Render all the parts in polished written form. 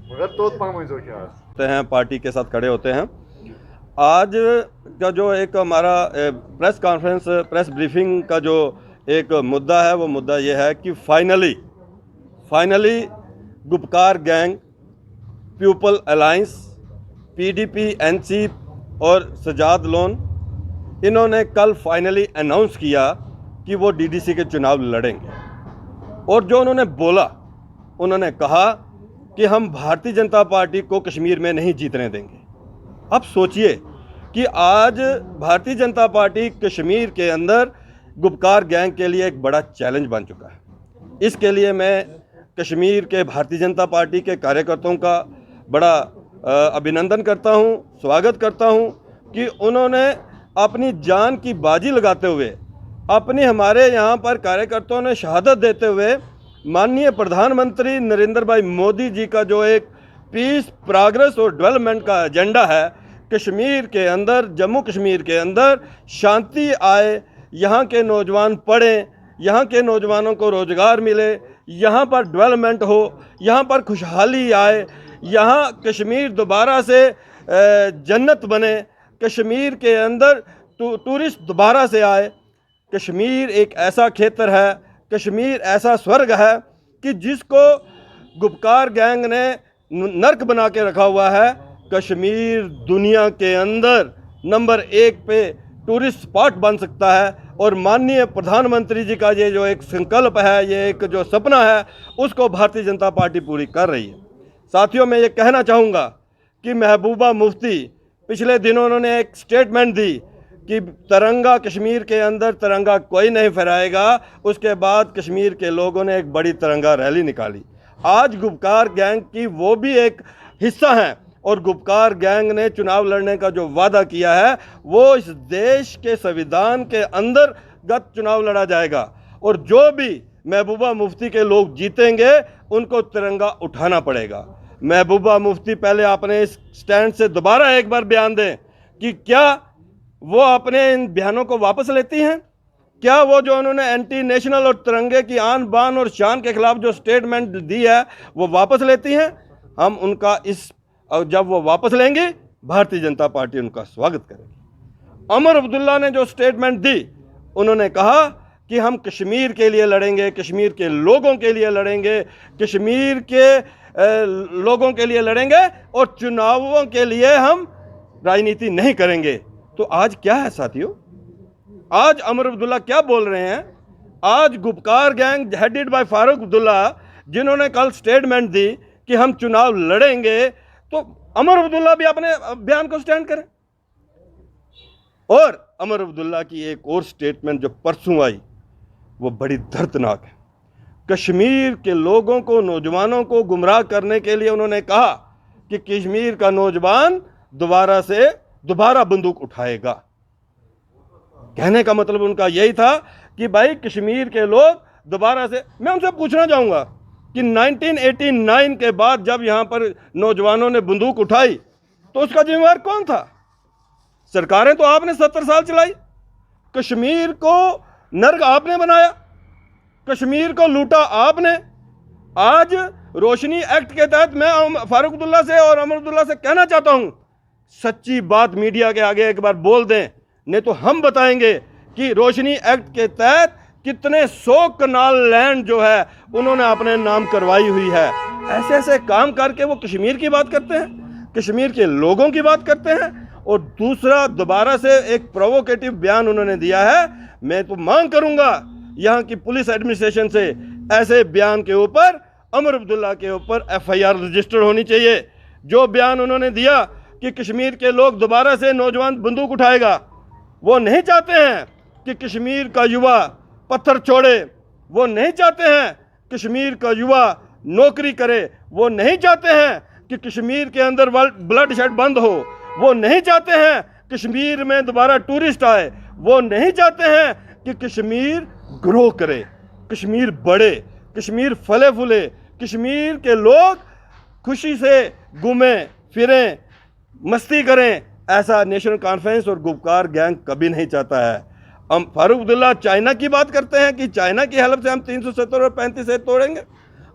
होते हैं, पार्टी के साथ खड़े होते हैं। आज का जो एक हमारा प्रेस कॉन्फ्रेंस, प्रेस ब्रीफिंग का जो एक मुद्दा है, वो मुद्दा ये है कि finally Gupkar gang, people alliance, PDP, NC और सजाद लोन, इन्होंने कल फाइनली अनाउंस किया कि वो डीडीसी के चुनाव लड़ेंगे। और जो उन्होंने बोला, उन्होंने कहा कि हम भारतीय जनता पार्टी को कश्मीर में नहीं जीतने देंगे। अब सोचिए कि आज भारतीय जनता पार्टी कश्मीर के अंदर गुपकार गैंग के लिए एक बड़ा चैलेंज बन चुका है। इसके लिए मैं कश्मीर के भारतीय जनता पार्टी के कार्यकर्ताओं का बड़ा अभिनंदन करता हूं, स्वागत करता हूं कि उन्होंने अपनी जान की बाजी लगाते हुए, अपनी हमारे यहाँ पर कार्यकर्ताओं ने शहादत देते हुए माननीय प्रधानमंत्री नरेंद्र भाई मोदी जी का जो एक पीस, प्रोग्रेस और डेवलपमेंट का एजेंडा है, कश्मीर के अंदर, जम्मू कश्मीर के अंदर शांति आए, यहाँ के नौजवान पढ़ें, यहाँ के नौजवानों को रोज़गार मिले, यहाँ पर डेवलपमेंट हो, यहाँ पर खुशहाली आए, यहाँ कश्मीर दोबारा से जन्नत बने, कश्मीर के अंदर टूरिस्ट दोबारा से आए। कश्मीर एक ऐसा क्षेत्र है, कश्मीर ऐसा स्वर्ग है कि जिसको गुपकार गैंग ने नर्क बना के रखा हुआ है। कश्मीर दुनिया के अंदर नंबर 1 पे टूरिस्ट स्पॉट बन सकता है और माननीय प्रधानमंत्री जी का ये जो एक संकल्प है, ये एक जो सपना है, उसको भारतीय जनता पार्टी पूरी कर रही है। साथियों, मैं ये कहना चाहूँगा कि महबूबा मुफ्ती पिछले दिनों उन्होंने एक स्टेटमेंट दी कि तिरंगा कश्मीर के अंदर तिरंगा कोई नहीं फहराएगा। उसके बाद कश्मीर के लोगों ने एक बड़ी तिरंगा रैली निकाली। आज गुपकार गैंग की वो भी एक हिस्सा हैं और गुपकार गैंग ने चुनाव लड़ने का जो वादा किया है, वो इस देश के संविधान के अंतर्गत चुनाव लड़ा जाएगा और जो भी महबूबा मुफ्ती के लोग जीतेंगे उनको तिरंगा उठाना पड़ेगा। महबूबा मुफ्ती पहले अपने इस स्टैंड से दोबारा एक बार बयान दें कि क्या वो अपने इन बयानों को वापस लेती हैं? क्या वो जो उन्होंने एंटी नेशनल और तिरंगे की आन बान और शान के खिलाफ जो स्टेटमेंट दी है, वो वापस लेती हैं? हम उनका जब वो वापस लेंगे, भारतीय जनता पार्टी उनका स्वागत करेगी। अमर अब्दुल्ला ने जो स्टेटमेंट दी, उन्होंने कहा कि हम कश्मीर के लिए लड़ेंगे, कश्मीर के लोगों के लिए लड़ेंगे, कश्मीर के लोगों के लिए लड़ेंगे और चुनावों के लिए हम राजनीति नहीं करेंगे। तो आज क्या है साथियों? आज अमर अब्दुल्ला क्या बोल रहे हैं? आज Gupkar gang headed by Farooq Abdullah, जिन्होंने कल स्टेटमेंट दी कि हम चुनाव लड़ेंगे, तो अमर अब्दुल्ला भी अपने बयान को स्टैंड करें। और अमर अब्दुल्ला की एक और स्टेटमेंट जो परसों आई, वो बड़ी दर्दनाक है। कश्मीर के लोगों को, नौजवानों को गुमराह करने के लिए उन्होंने कहा कि कश्मीर का नौजवान दोबारा बंदूक उठाएगा। कहने का मतलब उनका यही था कि भाई कश्मीर के लोग दोबारा से। मैं उनसे पूछना चाहूँगा कि 1989 के बाद जब यहाँ पर नौजवानों ने बंदूक उठाई, तो उसका जिम्मेवार कौन था? सरकारें तो आपने 70 साल चलाई। कश्मीर को नर्क आपने बनाया, कश्मीर को लूटा आपने। आज रोशनी एक्ट के तहत मैं फारूक अब्दुल्ला से और अमर अब्दुल्ला से कहना चाहता हूँ, सच्ची बात मीडिया के आगे एक बार बोल दें, नहीं तो हम बताएंगे कि रोशनी एक्ट के तहत कितने 100 कनाल लैंड जो है उन्होंने अपने नाम करवाई हुई है। ऐसे ऐसे काम करके वो कश्मीर की बात करते हैं, कश्मीर के लोगों की बात करते हैं। और दूसरा, दोबारा से एक प्रोवोकेटिव बयान उन्होंने दिया है। मैं तो मांग करूंगा यहाँ की पुलिस एडमिनिस्ट्रेशन से, ऐसे बयान के ऊपर, अमर अब्दुल्ला के ऊपर FIR रजिस्टर होनी चाहिए। जो बयान उन्होंने दिया कि कश्मीर के लोग दोबारा से नौजवान बंदूक उठाएगा, वो नहीं चाहते हैं कि कश्मीर का युवा पत्थर छोड़े, वो नहीं चाहते हैं कश्मीर का युवा नौकरी करे, वो नहीं चाहते हैं कि कश्मीर के अंदर ब्लड शेड बंद हो, वो नहीं चाहते हैं कश्मीर में दोबारा टूरिस्ट आए, वो नहीं चाहते हैं कि कश्मीर ग्रो करे, कश्मीर बढ़े, कश्मीर फले फूले, कश्मीर के लोग खुशी से घूमें फिरें, मस्ती करें। ऐसा नेशनल कॉन्फ्रेंस और गुपकार गैंग कभी नहीं चाहता है। हम फारूक अब्दुल्ला चाइना की बात करते हैं कि चाइना की हेल्प से हम 370 और 35 से तोड़ेंगे।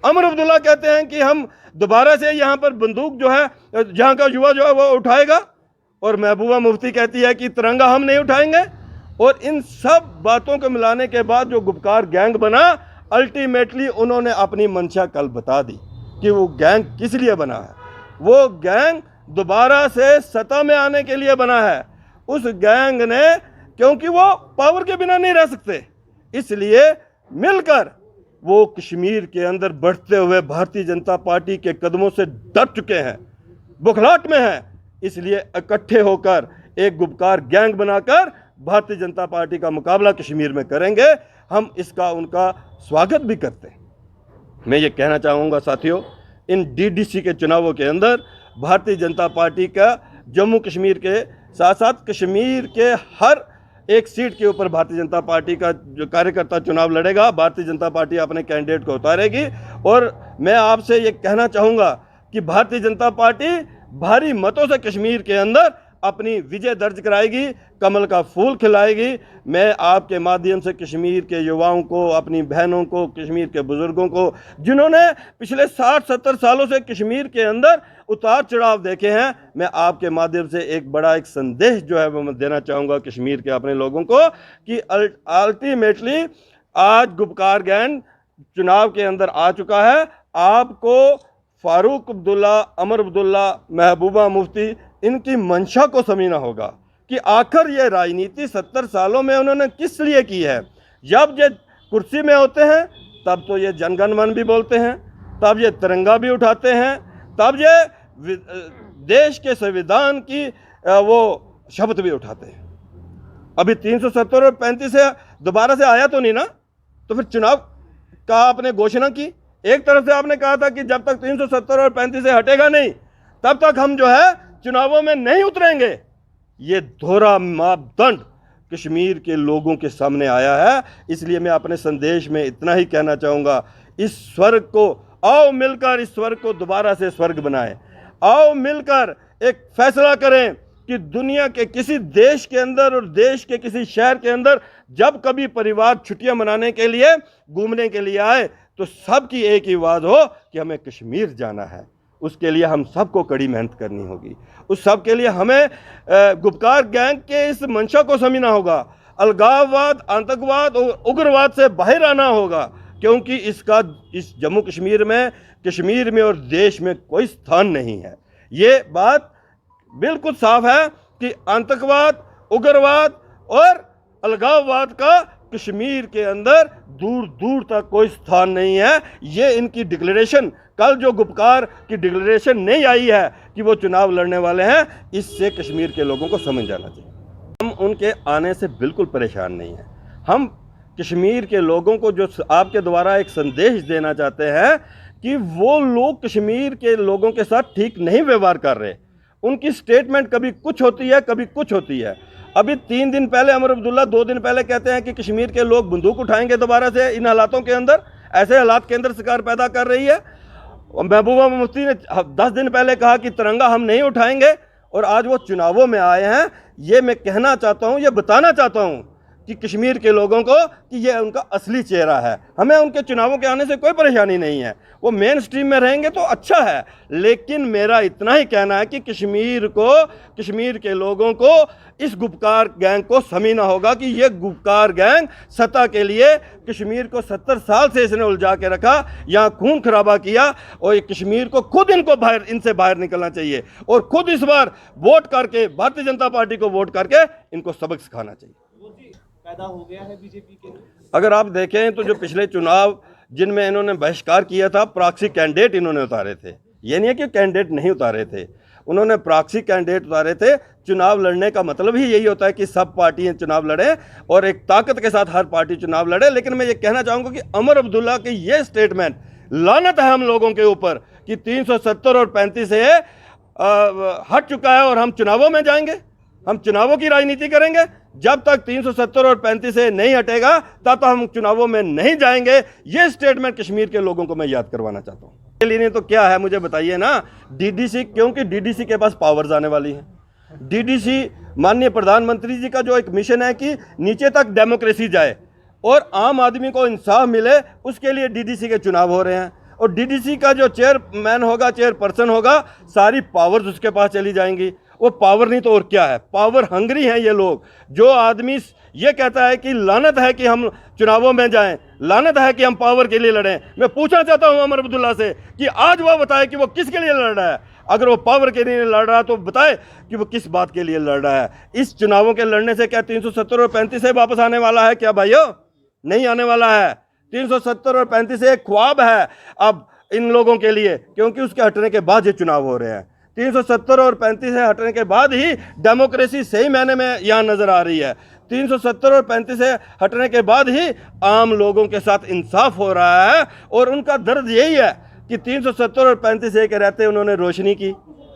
अमर अब्दुल्ला कहते हैं कि हम दोबारा से यहाँ पर बंदूक जो है यहाँ का युवा जो है वो उठाएगा, और महबूबा मुफ्ती कहती है कि तिरंगा हम नहीं उठाएंगे। और इन सब बातों को मिलाने के बाद जो गुपकार गैंग बना, अल्टीमेटली उन्होंने अपनी मंशा कल बता दी कि वो गैंग किस लिए बना है। वो गैंग दोबारा से सत्ता में आने के लिए बना है। उस गैंग ने, क्योंकि वो पावर के बिना नहीं रह सकते, इसलिए मिलकर वो कश्मीर के अंदर बढ़ते हुए भारतीय जनता पार्टी के कदमों से डर चुके हैं, बुखलाहट में हैं। इसलिए इकट्ठे होकर एक गुपकार गैंग बनाकर भारतीय जनता पार्टी का मुकाबला कश्मीर में करेंगे। हम इसका उनका स्वागत भी करते हैं। मैं ये कहना चाहूँगा साथियों, इन डीडीसी के चुनावों के अंदर भारतीय जनता पार्टी का जम्मू कश्मीर के साथ साथ कश्मीर के हर एक सीट के ऊपर भारतीय जनता पार्टी का जो कार्यकर्ता चुनाव लड़ेगा। भारतीय जनता पार्टी अपने कैंडिडेट को उतारेगी। और मैं आपसे ये कहना चाहूँगा कि भारतीय जनता पार्टी भारी मतों से कश्मीर के अंदर अपनी विजय दर्ज कराएगी, कमल का फूल खिलाएगी। मैं आपके माध्यम से कश्मीर के युवाओं को, अपनी बहनों को, कश्मीर के बुज़ुर्गों को, जिन्होंने पिछले 60-70 सालों से कश्मीर के अंदर उतार चढ़ाव देखे हैं, मैं आपके माध्यम से एक संदेश जो है वो मैं देना चाहूँगा कश्मीर के अपने लोगों को कि अल्टीमेटली आज गुपकार गैंग चुनाव के अंदर आ चुका है। आपको फारूक अब्दुल्ला, अमर अब्दुल्ला, महबूबा मुफ्ती, इनकी मंशा को समझना होगा कि आखिर ये राजनीति 70 सालों में उन्होंने किस लिए की है। जब ये कुर्सी में होते हैं तब तो ये जनगण मन भी बोलते हैं, तब ये तिरंगा भी उठाते हैं, तब ये देश के संविधान की वो शपथ भी उठाते हैं। अभी 370 और 35 से दोबारा से आया तो नहीं ना, तो फिर चुनाव का आपने घोषणा की। एक तरफ से आपने कहा था कि जब तक 370 और 35 से हटेगा नहीं तब तक हम जो है चुनावों में नहीं उतरेंगे। ये दोहरा मापदंड कश्मीर के लोगों के सामने आया है। इसलिए मैं अपने संदेश में इतना ही कहना चाहूँगा, इस स्वर्ग को आओ मिलकर इस स्वर्ग को दोबारा से स्वर्ग बनाएं। आओ मिलकर एक फैसला करें कि दुनिया के किसी देश के अंदर और देश के किसी शहर के अंदर जब कभी परिवार छुट्टियां मनाने के लिए, घूमने के लिए आए, तो सबकी एक ही आवाज़ हो कि हमें कश्मीर जाना है। उसके लिए हम सबको कड़ी मेहनत करनी होगी। उस सब के लिए हमें गुपकार गैंग के इस मंशा को समझना होगा। अलगाववाद, आतंकवाद और उग्रवाद से बाहर आना होगा, क्योंकि इसका इस जम्मू कश्मीर में और देश में कोई स्थान नहीं है। ये बात बिल्कुल साफ है कि आतंकवाद, उग्रवाद और अलगाववाद का कश्मीर के अंदर दूर दूर तक कोई स्थान नहीं है। ये इनकी डिक्लेरेशन, कल जो गुपकार की डिक्लेरेशन नहीं आई है कि वो चुनाव लड़ने वाले हैं, इससे कश्मीर के लोगों को समझ जाना चाहिए। हम उनके आने से बिल्कुल परेशान नहीं हैं। हम कश्मीर के लोगों को जो आपके द्वारा एक संदेश देना चाहते हैं कि वो लोग कश्मीर के लोगों के साथ ठीक नहीं व्यवहार कर रहे। उनकी स्टेटमेंट कभी कुछ होती है, कभी कुछ होती है। अभी 3 दिन पहले अमर अब्दुल्ला 2 दिन पहले कहते हैं कि कश्मीर के लोग बंदूक उठाएंगे दोबारा से इन हालातों के अंदर। ऐसे हालात केंद्र सरकार पैदा कर रही है। महबूबा मुफ्ती ने 10 दिन पहले कहा कि तिरंगा हम नहीं उठाएंगे, और आज वो चुनावों में आए हैं। ये मैं कहना चाहता हूँ, ये बताना चाहता हूँ कि कश्मीर के लोगों को कि ये उनका असली चेहरा है। हमें उनके चुनावों के आने से कोई परेशानी नहीं है। वो मेन स्ट्रीम में रहेंगे तो अच्छा है, लेकिन मेरा इतना ही कहना है कि कश्मीर के लोगों को इस गुपकार गैंग को समझना होगा कि ये गुपकार गैंग सत्ता के लिए कश्मीर को 70 साल से इसने उलझा के रखा, यहाँ खून खराबा किया, और ये कश्मीर को खुद इनसे बाहर निकलना चाहिए और खुद इस बार वोट करके, भारतीय जनता पार्टी को वोट करके इनको सबक सिखाना चाहिए। पैदा हो गया है बीजेपी के लिए। अगर आप देखें तो जो पिछले चुनाव जिनमें इन्होंने बहिष्कार किया था, प्रॉक्सी कैंडिडेट इन्होंने उतारे थे। ये नहीं है कि कैंडिडेट नहीं उतारे थे, उन्होंने प्रॉक्सी कैंडिडेट उतारे थे। चुनाव लड़ने का मतलब ही यही होता है कि सब पार्टियां चुनाव लड़ें और एक ताकत के साथ हर पार्टी चुनाव लड़े। लेकिन मैं ये कहना चाहूँगा कि अमर अब्दुल्ला की ये स्टेटमेंट लानत है हम लोगों के ऊपर कि 370 और 35 से हट चुका है और हम चुनावों में जाएंगे, हम चुनावों की राजनीति करेंगे। जब तक 370 और 35 से नहीं हटेगा तब तक हम चुनावों में नहीं जाएंगे। ये स्टेटमेंट कश्मीर के लोगों को मैं याद करवाना चाहता हूँ। के लिए तो क्या है मुझे बताइए ना। डीडीसी, क्योंकि डीडीसी के पास पावर्स आने वाली हैं। डीडीसी माननीय प्रधानमंत्री जी का जो एक मिशन है कि नीचे तक डेमोक्रेसी जाए और आम आदमी को इंसाफ मिले, उसके लिए डीडीसी के चुनाव हो रहे हैं। और डीडीसी का जो चेयरमैन होगा, चेयरपर्सन होगा, सारी पावर्स उसके पास चली जाएंगी। वो पावर नहीं तो और क्या है, पावर हंग्री हैं ये लोग। जो आदमी ये कहता है कि लानत है कि हम चुनावों में जाएं, लानत है कि हम पावर के लिए लड़ें, मैं पूछना चाहता हूं अमर अब्दुल्ला से कि आज वो बताए कि वो किसके लिए लड़ रहा है। अगर वो पावर के लिए लड़ रहा है तो बताए कि वो किस बात के लिए लड़ रहा है। इस चुनावों के लड़ने से क्या 370 और 35 से वापस आने वाला है क्या भाइयों? नहीं आने वाला है। 370 और 35 एक ख्वाब है अब इन लोगों के लिए, क्योंकि उसके हटने के बाद ये चुनाव हो रहे हैं। 370 और 35 से हटने के बाद ही डेमोक्रेसी सही मायने में यहाँ नजर आ रही है। 370 और 35 से हटने के बाद ही आम लोगों के साथ इंसाफ हो रहा है। और उनका दर्द यही है कि 370 और 35 के रहते उन्होंने रोशनी की,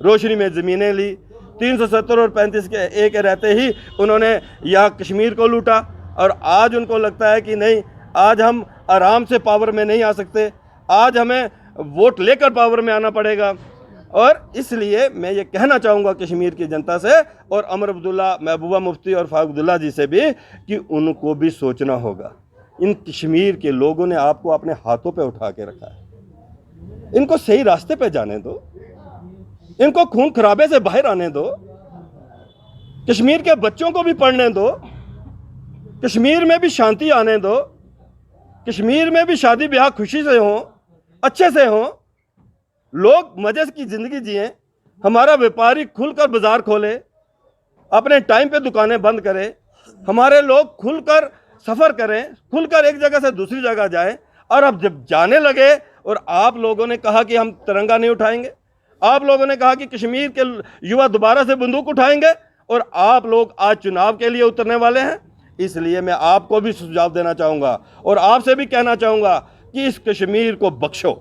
रोशनी में ज़मीनें ली। 370 और 35 के एक रहते ही उन्होंने यहाँ कश्मीर को लूटा। और आज उनको लगता है कि नहीं, आज हम आराम से पावर में नहीं आ सकते, आज हमें वोट लेकर पावर में आना पड़ेगा। और इसलिए मैं ये कहना चाहूँगा कश्मीर की जनता से और अमर अब्दुल्ला, महबूबा मुफ्ती और फारूक अब्दुल्ला जी से भी कि उनको भी सोचना होगा। इन कश्मीर के लोगों ने आपको अपने हाथों पे उठा के रखा है, इनको सही रास्ते पे जाने दो, इनको खून खराबे से बाहर आने दो, कश्मीर के बच्चों को भी पढ़ने दो, कश्मीर में भी शांति आने दो, कश्मीर में भी शादी ब्याह खुशी से हो, अच्छे से हो, लोग मजे की ज़िंदगी जिए, हमारा व्यापारी खुलकर बाजार खोले, अपने टाइम पे दुकानें बंद करें, हमारे लोग खुलकर सफ़र करें, खुलकर एक जगह से दूसरी जगह जाएं। और अब जब जाने लगे और आप लोगों ने कहा कि हम तिरंगा नहीं उठाएंगे, आप लोगों ने कहा कि कश्मीर के युवा दोबारा से बंदूक उठाएंगे, और आप लोग आज चुनाव के लिए उतरने वाले हैं। इसलिए मैं आपको भी सुझाव देना चाहूँगा और आपसे भी कहना चाहूँगा कि इस कश्मीर को बख्शो,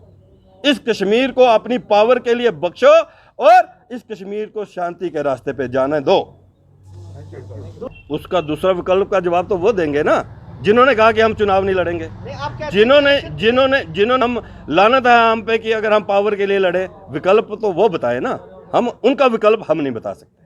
इस कश्मीर को अपनी पावर के लिए बख्शो और इस कश्मीर को शांति के रास्ते पे जाने दो। उसका दूसरा विकल्प का जवाब तो वो देंगे ना जिन्होंने कहा कि हम चुनाव नहीं लड़ेंगे, जिन्होंने हम लानत है हम पे कि अगर हम पावर के लिए लड़े। विकल्प तो वो बताए ना, हम उनका विकल्प हम नहीं बता सकते।